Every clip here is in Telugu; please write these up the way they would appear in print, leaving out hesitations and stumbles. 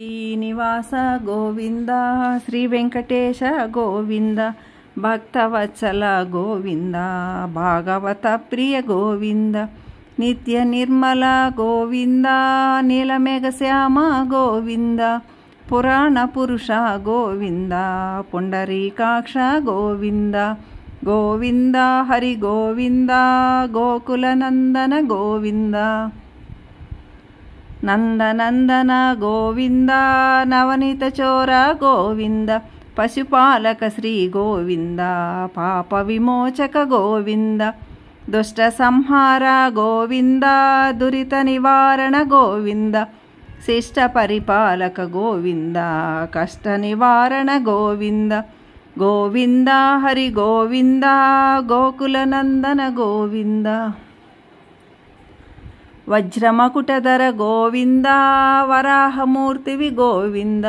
శ్రీనివాస గోవింద శ్రీ వెంకటేశ గోవింద భక్తవత్సల గోవింద భాగవత ప్రియ గోవింద నిత్య నిర్మల గోవింద నీలమేఘశ్యామ గోవింద పురాణ పురుష గోవింద పుండరీకాక్ష గోవింద గోవింద హరి గోవింద గోకులనందన గోవింద నందనందన గోవింద నవనీత చోర గోవింద పశుపాలక శ్రీ గోవింద పాప విమోచక గోవింద దుష్ట సంహార గోవింద దురిత నివారణ గోవింద శిష్ట పరిపాలక గోవింద కష్ట నివారణ గోవింద గోవింద హరి గోవింద గోకులనందన గోవింద వజ్రమకుటధర గోవింద వరాహమూర్తివి గోవింద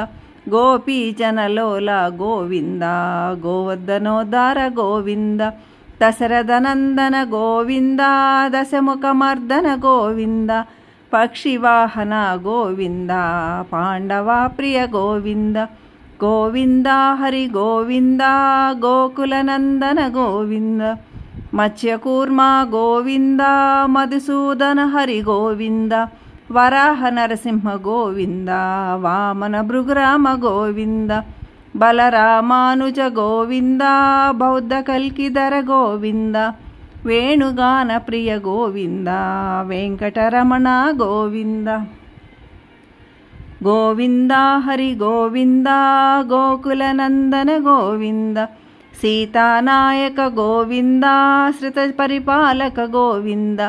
గోపీజనలోల గోవింద గోవర్ధనోద్ధార గోవింద దశరథనందన గోవింద దశముఖమర్దన గోవింద పక్షివాహన గోవింద పాండవ ప్రియ గోవింద గోవింద హరి గోవింద గోకులనందన గోవింద మత్స్యకూర్మ గోవింద మధుసూదన హరి గోవింద వరాహ నరసింహ గోవింద వామన భృగురామ గోవింద బలరామానుజ గోవింద బౌద్ధ కల్కిధర గోవింద వేణుగాన ప్రియ గోవింద వెంకటరమణ గోవింద గోవింద హరి గోవింద గోకులనందన గోవింద సీతానాయక గోవింద శ్రుత పరిపాలక గోవింద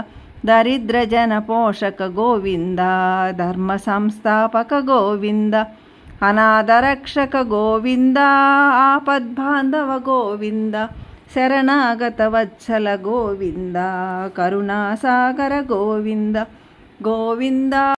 దరిద్ర జన పోషక గోవింద ధర్మ సంస్థాపక గోవింద అనాథ రక్షక గోవింద ఆపద్బాంధవ గోవింద శరణాగత వత్సల గోవింద కరుణాసాగర గోవింద గోవింద